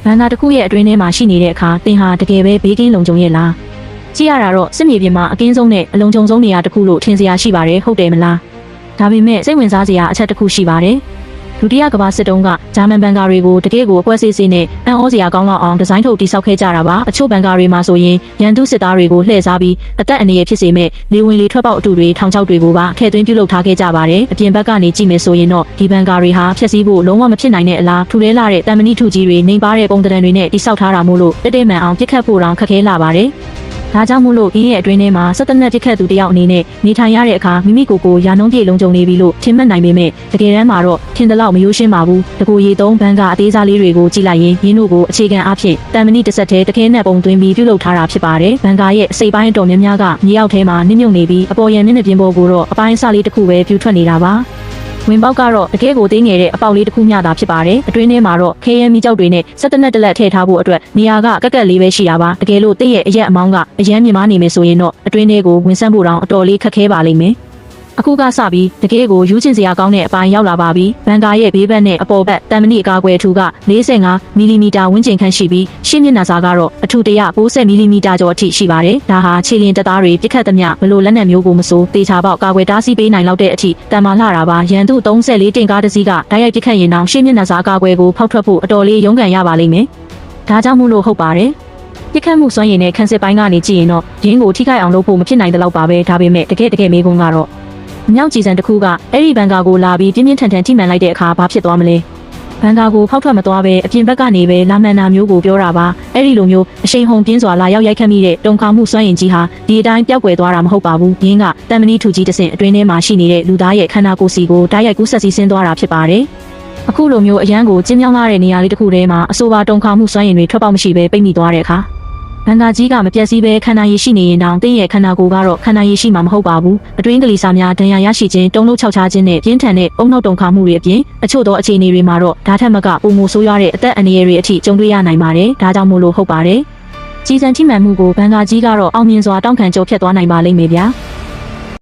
ဘန်ကာတစ်ခုရဲ့အတွင်းထဲမှာရှိနေတဲ့အခါတင်ဟာတကယ်ပဲဘေးကင်းလုံခြုံရဲ့လားကြည့်ရတာတော့စစ်မြေပြင်မှာအကင်းဆုံးနဲ့အလုံခြုံဆုံးနေရာတစ်ခုလို့ထင်စရာရှိပါတယ်ဟုတ်တယ်မလားဒါပေမဲ့စိတ်ဝင်စားစရာအချက်တစ်ခုရှိပါတယ်ဒုတိယကမ္ဘာစစ်တုန်းကဂျာမန်ဘန်ကာတွေကိုတကယ့်ကိုအပွဲစေးစေးနဲ့အံ့ဩစရာကောင်းအောင်ဒီဇိုင်းထုတ်တိစောက်ခဲ့ကြတာပါအချို့ဘန်ကာတွေမှာဆိုရင်ရန်သူစစ်သားတွေကိုလှည့်စားပြီးအသက်အန္တရာယ်ဖြစ်စေမဲ့လေဝင်လေထွက်ပေါက်အတူတွေထောင်ချောက်တွေကိုပါထည့်သွင်းပြုလုပ်ထားခဲ့ကြပါတယ်အပြင်ဘက်ကနေကြည့်မယ်ဆိုရင်တော့ဒီဘန်ကာတွေဟာဖျက်ဆီးဖို့လုံးဝမဖြစ်နိုင်တဲ့အလားထူလဲလာတဲ့တံမဏိထုကြီးတွေနှိမ်ပါတဲ့ပုံသဏ္ဍာန်တွေနဲ့တိစောက်ထားတာမို့လို့တက်တဲ့မှန်အောင်ပြစ်ခတ်ဖို့တောင်ခက်ခဲလာပါတယ်ဒါကြောင့်မို့လို့အင်းရဲ့အတွင်းထဲမှာစစ်တပ်နဲ့ပြစ်ခတ်သူတယောက်အနေနဲ့နေထိုင်ရတဲ့အခါမိမိကိုယ်ကိုရာနှုန်းပြည့်လုံးကြုံနေပြီလို့ထင်မှတ်နိုင်ပေမဲ့တကယ်တမ်းမှာတော့ထင်သလောက်မရိုးရှင်းပါဘူးတကူရီသုံးဘန်ကာအသေးစားလေးတွေကိုကြည့်လိုက်ရင်ရင်းတို့ကိုအခြေခံအဖြစ်တံမဏိတစ်ဆက်တည်းတခဲနဲ့ပုံသွင်းပြီးပြုလုပ်ထားတာဖြစ်ပါတယ်ဘန်ကာရဲ့အစိပ်ပိုင်းတော်များများကမြေအောက်ထဲမှာနစ်မြုပ်နေပြီးအပေါ်ရန်မျက်နှာပြင်ပေါ်ကိုတော့အပိုင်းအစလေးတစ်ခုပဲပြူထွက်နေတာပါဝင်ပေါက်ကတော့တကယ်ကိုသေးငယ်တဲ့အပေါက်လေးတစ်ခုမျှတာဖြစ်ပါတယ်အတွင်းထဲမှာတော့ခဲရဲမီကြောက်တွေနဲ့စက်တနက်တလက်ထည့်ထားဖို့အတွက်နေရာကကက်ကက်လေးပဲရှိတာပါတကယ်လို့တည့်ရဲ့အရက်အမောင်းကအရန်မြင်မနေမယ်ဆိုရင်တော့အတွင်းထဲကိုဝင်ဆန့်ဖို့တောင်အတော်လေးခက်ခဲပါလိမ့်မယ်အခုကစပြီးတကယ်ကိုယူချင်စရာကောင်းတဲ့အပိုင်းရောက်လာပါပြီဘန်ကာရဲ့ဘေးဘက်နဲ့အပေါ်ဘက်တံမဏိအကာအကွယ်ထူက45မီလီမီတာဝန်းကျင်ခန့်ရှိပြီးရှင်းမျက်နှာစာကတော့အထူ190မီလီမီတာကျော်အထိရှိပါတယ်ဒါဟာခြေလျင်တပ်သားတွေပြစ်ခတ်သမျှဘလို့လက်နက်မျိုးကိုမစိုးတေချာပေါက်ကာကွယ်တားဆီးပေးနိုင်လောက်တဲ့အထိတန်မာလှတာပါရန်သူ34တင်ကားတစ်စီးကတိုက်ရိုက်ပြစ်ခတ်ရင်တောင်ရှင်းမျက်နှာစာအကာအကွယ်ကိုဖောက်ထွက်ဖို့အတော်လေးရုန်းကန်ရပါလိမ့်မယ်ဒါကြောင့်မို့လို့ဟုတ်ပါတယ်ပြစ်ခတ်မှုစွမ်းရည်နဲ့ခန်းစစ်ပိုင်းကနေကြည့်ရင်တော့ရင်းကိုထိခိုက်အောင်လုပ်ဖို့မဖြစ်နိုင်တဲ့လောက်ပါပဲဒါပေမဲ့တကယ်မေးခွန်းကတော့မြောက်ကြည်စံတစ်ခုကအဲ့ဒီဘန်ကာကိုလာပြီးပြင်းပြင်းထန်ထန်ထိမှန်လိုက်တဲ့အခါဘာဖြစ်သွားမလဲဘန်ကာကိုဖောက်ထွက်မသွားပဲအပြင်ဘက်ကနေပဲလာမှန်တာမျိုးကိုပြောတာပါအဲ့ဒီလိုမျိုးအရှိန်ဟုန်ပြင်းစွာလာရောက်ရိုက်ခတ်မိတဲ့တုံခါမှုစွမ်းရင်ကြီးဟာဒီအတိုင်းပျောက်ကွယ်သွားတာမဟုတ်ပါဘူးရင်းကတံမဏိထုကြီးတစ်ဆင့်အတွင်းထဲမှာရှိနေတဲ့လူသားရဲ့ခန္ဓာကိုယ်စီကိုတိုက်ရိုက်ကူးဆက်စီးဆင်းသွားတာဖြစ်ပါတယ်အခုလိုမျိုးအရန်ကိုကျင်းမြောင်းလာတဲ့နေရာလေးတစ်ခုထဲမှာအဆိုပါတုံခါမှုစွမ်းရင်တွေထွက်ပေါက်မရှိပဲပိတ်မိသွားတဲ့အခါဘန်ကာကြီးကမပြတ်စည်းပဲခန္ဓာရည်ရှိနေရင်တောင်တင်းရဲ့ခန္ဓာကိုယ်ကတော့ခန္ဓာရည်ရှိမှာမဟုတ်ပါဘူးအတွင်းကလေးစားများဒဏ်ရာရရှိခြင်းတုံးလုံးခြောက်ခြားခြင်းနဲ့ပြင်းထန်တဲ့အုံနောက်တုံခါမှုတွေအပြင်အချို့သောအခြေအနေတွေမှာတော့ဓာတ်ထက်မကပုံမဆိုးရွားတဲ့အသက်အန္တရာယ်တွေအထိကြုံတွေ့ရနိုင်ပါတယ်ဒါကြောင့်မို့လို့ဟုတ်ပါတယ်ကြီးစံထိမှန်မှုကိုဘန်ကာကြီးကတော့အောင်မြင်စွာတောင်းခံကြော်ဖြတ်သွားနိုင်ပါလိမ့်မယ်ဗျာ